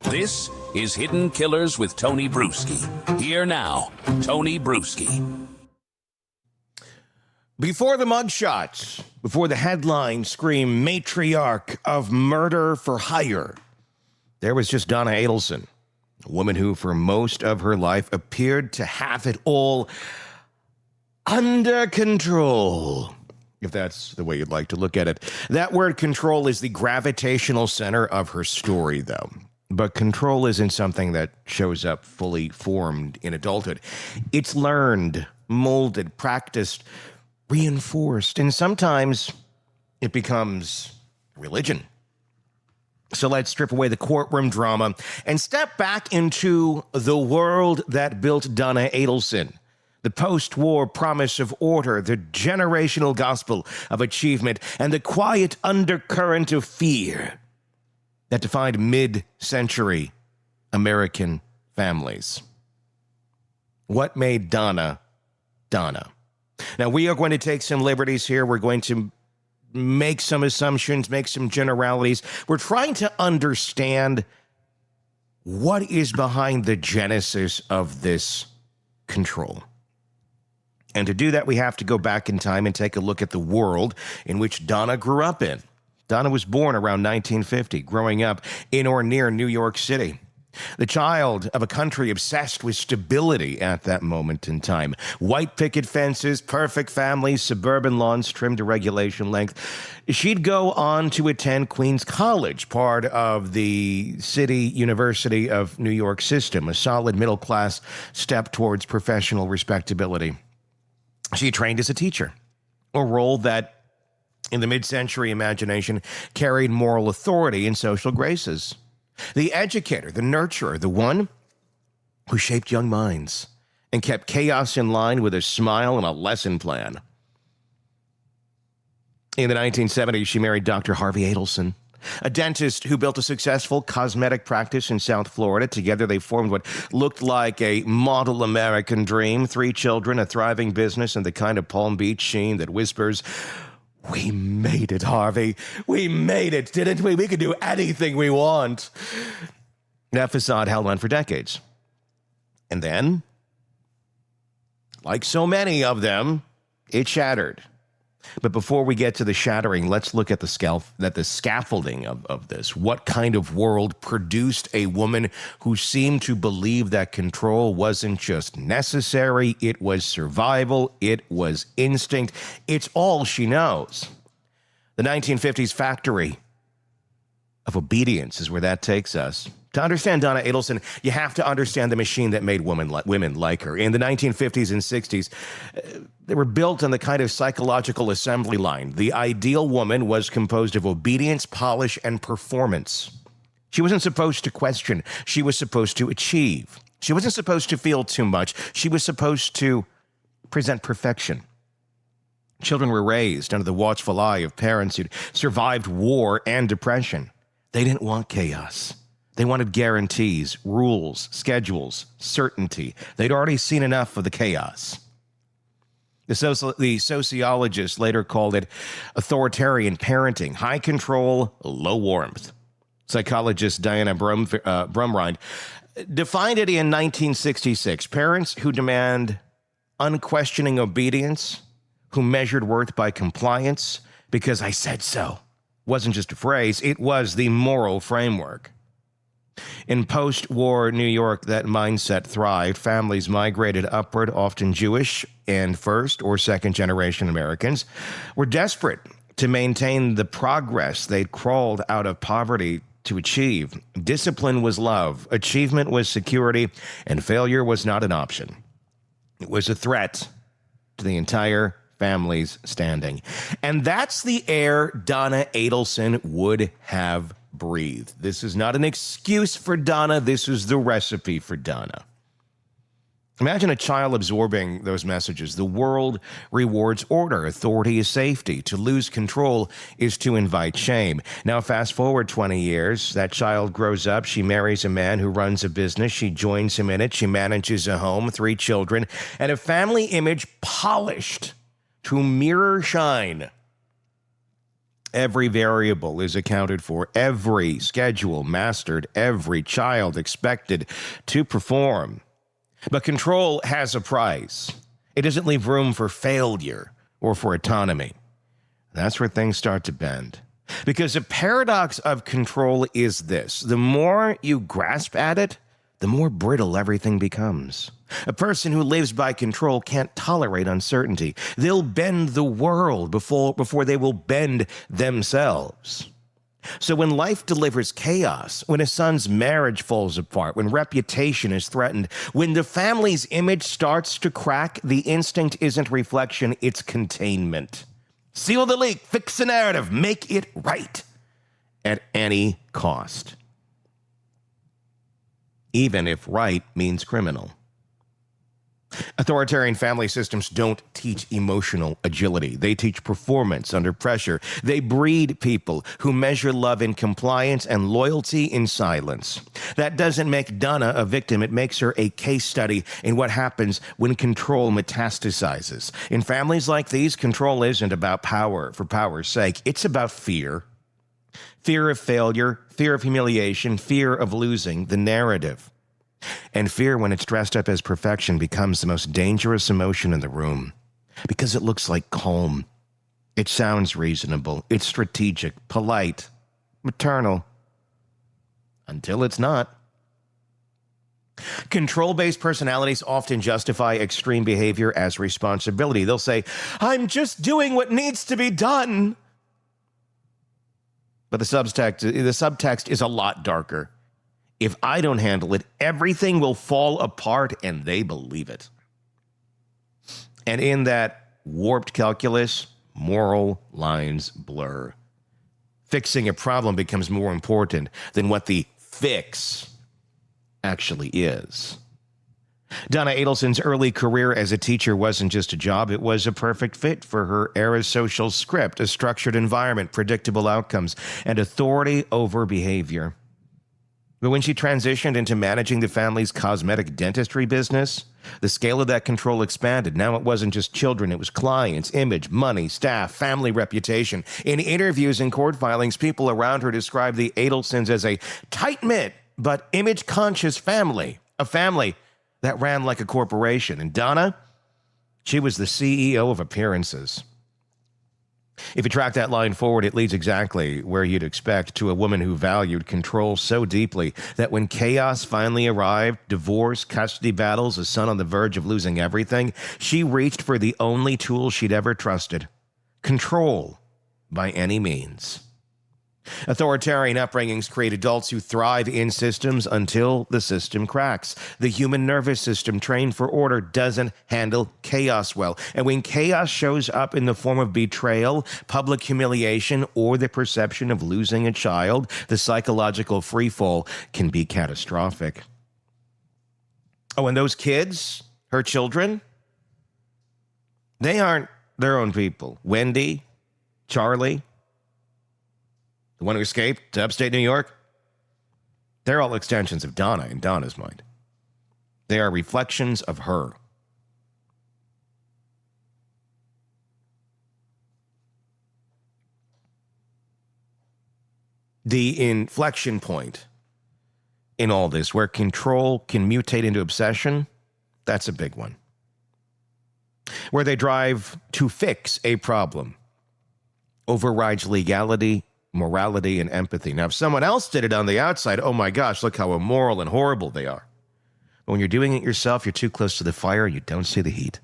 This is Hidden Killers with Tony Brueski. Here now, Tony Brueski. Before the mugshots, before the headlines scream matriarch of murder for hire, there was just Donna Adelson, a woman who for most of her life appeared to have it all under control, if that's the way you'd like to look at it. That word control is the gravitational center of her story, though. But control isn't something that shows up fully formed in adulthood. It's learned, molded, practiced, reinforced, and sometimes it becomes religion. So let's strip away the courtroom drama and step back into the world that built Donna Adelson. The post-war promise of order, the generational gospel of achievement, and the quiet undercurrent of fear that defined mid-century American families. What made Donna, Donna? Now, we are going to take some liberties here. We're going to make some assumptions, make some generalities. We're trying to understand what is behind the genesis of this control. And to do that, we have to go back in time and take a look at the world in which Donna grew up in. Donna was born around 1950, growing up in or near New York City. The child of a country obsessed with stability at that moment in time. White picket fences, perfect families, suburban lawns trimmed to regulation length. She'd go on to attend Queens College, part of the City University of New York system, a solid middle-class step towards professional respectability. She trained as a teacher, a role that in the mid-century imagination carried moral authority and social graces. The educator, the nurturer, the one who shaped young minds and kept chaos in line with a smile and a lesson plan. In the 1970s, she married Dr. Harvey Adelson, a dentist who built a successful cosmetic practice in South Florida. Together, they formed what looked like a model American dream. 3 children, a thriving business, and the kind of Palm Beach sheen that whispers, "We made it, Harvey. We made it, didn't we? We could do anything we want." That facade held on for decades. And then, like so many of them, it shattered. But before we get to the shattering, let's look at the scaffolding of this. What kind of world produced a woman who seemed to believe that control wasn't just necessary, it was survival, it was instinct, it's all she knows. The 1950s factory of obedience is where that takes us. To understand Donna Adelson, you have to understand the machine that made women like her. In the 1950s and 60s, they were built on the kind of psychological assembly line. The ideal woman was composed of obedience, polish, and performance. She wasn't supposed to question. She was supposed to achieve. She wasn't supposed to feel too much. She was supposed to present perfection. Children were raised under the watchful eye of parents who'd survived war and depression. They didn't want chaos. They wanted guarantees, rules, schedules, certainty. They'd already seen enough of the chaos. The sociologists later called it authoritarian parenting, high control, low warmth. Psychologist Diana Brumrind defined it in 1966. Parents who demand unquestioning obedience, who measured worth by compliance, because I said so, wasn't just a phrase, it was the moral framework. In post-war New York, that mindset thrived. Families migrated upward, often Jewish and first or second generation Americans were desperate to maintain the progress they'd crawled out of poverty to achieve. Discipline was love, achievement was security, and failure was not an option. It was a threat to the entire family's standing. And that's the air Donna Adelson would have breathed. This is not an excuse for Donna. This is the recipe for Donna. Imagine a child absorbing those messages. The world rewards order. Authority is safety. To lose control is to invite shame. Now, fast forward 20 years. That child grows up. She marries a man who runs a business. She joins him in it. She manages a home, 3 children, and a family image polished to mirror shine. Every variable is accounted for, every schedule mastered, every child expected to perform. But control has a price. It doesn't leave room for failure or for autonomy. That's where things start to bend. Because the paradox of control is this: the more you grasp at it, the more brittle everything becomes. A person who lives by control can't tolerate uncertainty. They'll bend the world before they will bend themselves. So when life delivers chaos, when a son's marriage falls apart, when reputation is threatened, when the family's image starts to crack, the instinct isn't reflection, it's containment. Seal the leak, fix the narrative, make it right at any cost. Even if right means criminal. Authoritarian family systems don't teach emotional agility. They teach performance under pressure. They breed people who measure love in compliance and loyalty in silence. That doesn't make Donna a victim. It makes her a case study in what happens when control metastasizes. In families like these, control isn't about power for power's sake. It's about fear. Fear of failure, fear of humiliation, fear of losing the narrative. And fear, when it's dressed up as perfection, becomes the most dangerous emotion in the room because it looks like calm. It sounds reasonable. It's strategic, polite, maternal, until it's not. Control-based personalities often justify extreme behavior as responsibility. They'll say, "I'm just doing what needs to be done." But the subtext is a lot darker. If I don't handle it, everything will fall apart, and they believe it. And in that warped calculus, moral lines blur. Fixing a problem becomes more important than what the fix actually is. Donna Adelson's early career as a teacher wasn't just a job, it was a perfect fit for her era's social script, a structured environment, predictable outcomes, and authority over behavior. But when she transitioned into managing the family's cosmetic dentistry business, the scale of that control expanded. Now it wasn't just children, it was clients, image, money, staff, family reputation. In interviews and court filings, people around her described the Adelsons as a tight-knit but image-conscious family, a family that ran like a corporation. And Donna, she was the CEO of appearances. If you track that line forward, it leads exactly where you'd expect, to a woman who valued control so deeply that when chaos finally arrived, divorce, custody battles, a son on the verge of losing everything, she reached for the only tool she'd ever trusted: control by any means. Authoritarian upbringings create adults who thrive in systems until the system cracks. The human nervous system, trained for order, doesn't handle chaos well. And when chaos shows up in the form of betrayal, public humiliation, or the perception of losing a child, the psychological freefall can be catastrophic. Oh, and those kids, her children, they aren't their own people. Wendy, Charlie, the one who escaped to upstate New York, they're all extensions of Donna in Donna's mind. They are reflections of her. The inflection point in all this, where control can mutate into obsession, that's a big one. Where they drive to fix a problem overrides legality, morality, and empathy. Now, if someone else did it on the outside, oh my gosh, look how immoral and horrible they are. But when you're doing it yourself, you're too close to the fire, you don't see the heat.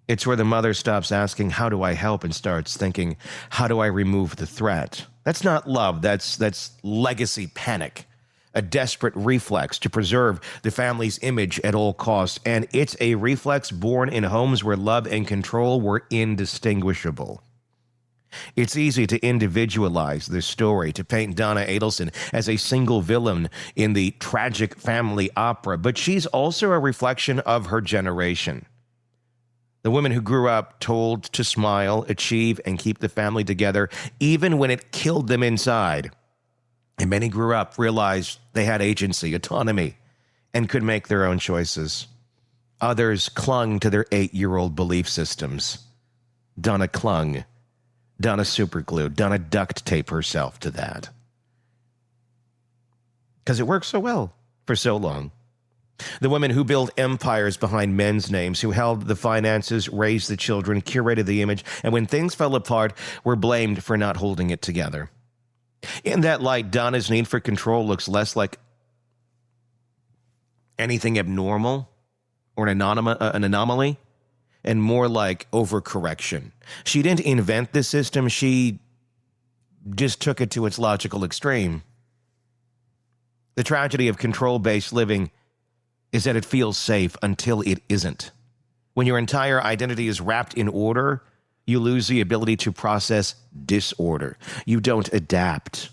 It's where the mother stops asking, how do I help, and starts thinking, how do I remove the threat? That's not love, that's legacy panic, a desperate reflex to preserve the family's image at all costs. And it's a reflex born in homes where love and control were indistinguishable. It's easy to individualize this story, to paint Donna Adelson as a single villain in the tragic family opera, but she's also a reflection of her generation. The women who grew up told to smile, achieve, and keep the family together, even when it killed them inside. And many grew up, realized they had agency, autonomy, and could make their own choices. Others clung to their 8-year-old belief systems. Donna clung. Donna superglued. Donna duct tape herself to that. Because it worked so well for so long. The women who built empires behind men's names, who held the finances, raised the children, curated the image, and when things fell apart, were blamed for not holding it together. In that light, Donna's need for control looks less like anything abnormal or an anomaly, and more like overcorrection. She didn't invent the system, she just took it to its logical extreme. The tragedy of control-based living is that it feels safe until it isn't. When your entire identity is wrapped in order, you lose the ability to process disorder. You don't adapt,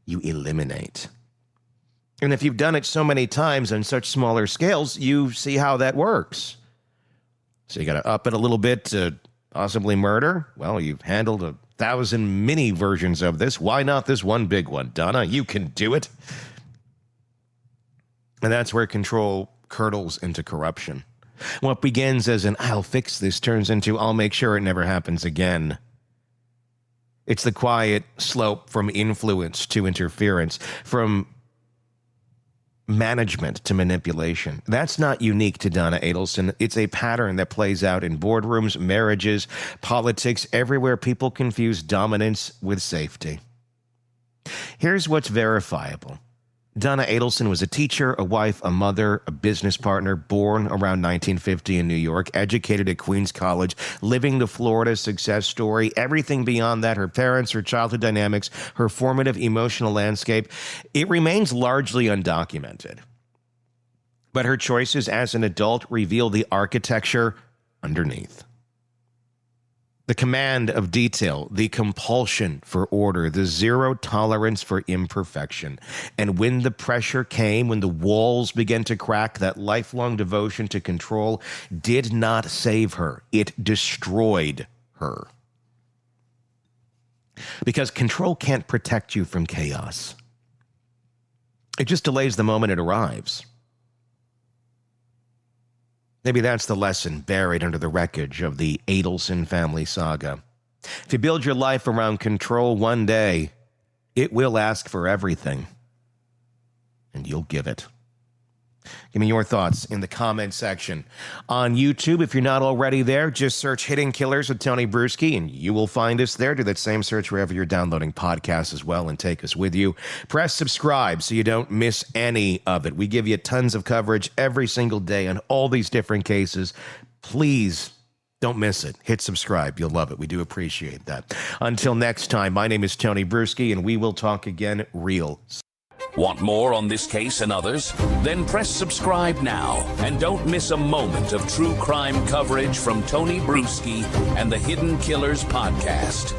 you eliminate. And if you've done it so many times on such smaller scales, you see how that works. So you got to up it a little bit to possibly murder? Well, you've handled 1,000 mini versions of this. Why not this one big one? Donna, you can do it. And that's where control curdles into corruption. What begins as an "I'll fix this" turns into "I'll make sure it never happens again." It's the quiet slope from influence to interference, from management to manipulation. That's not unique to Donna Adelson. It's a pattern that plays out in boardrooms, marriages, politics, everywhere people confuse dominance with safety. Here's what's verifiable. Donna Adelson was a teacher, a wife, a mother, a business partner, born around 1950 in New York, educated at Queens College, living the Florida success story. Everything beyond that, her parents, her childhood dynamics, her formative emotional landscape, it remains largely undocumented. But her choices as an adult reveal the architecture underneath. The command of detail, the compulsion for order, the zero tolerance for imperfection. And when the pressure came, when the walls began to crack, that lifelong devotion to control did not save her. It destroyed her. Because control can't protect you from chaos. It just delays the moment it arrives. Maybe that's the lesson buried under the wreckage of the Adelson family saga. If you build your life around control, one day, it will ask for everything. And you'll give it. Give me your thoughts in the comment section. On YouTube, if you're not already there, just search Hidden Killers with Tony Brueski, and you will find us there. Do that same search wherever you're downloading podcasts as well, and take us with you. Press subscribe so you don't miss any of it. We give you tons of coverage every single day on all these different cases. Please don't miss it. Hit subscribe. You'll love it. We do appreciate that. Until next time, my name is Tony Brueski, and we will talk again real soon. Want more on this case and others? Then press subscribe now and don't miss a moment of true crime coverage from Tony Brueski and the Hidden Killers podcast.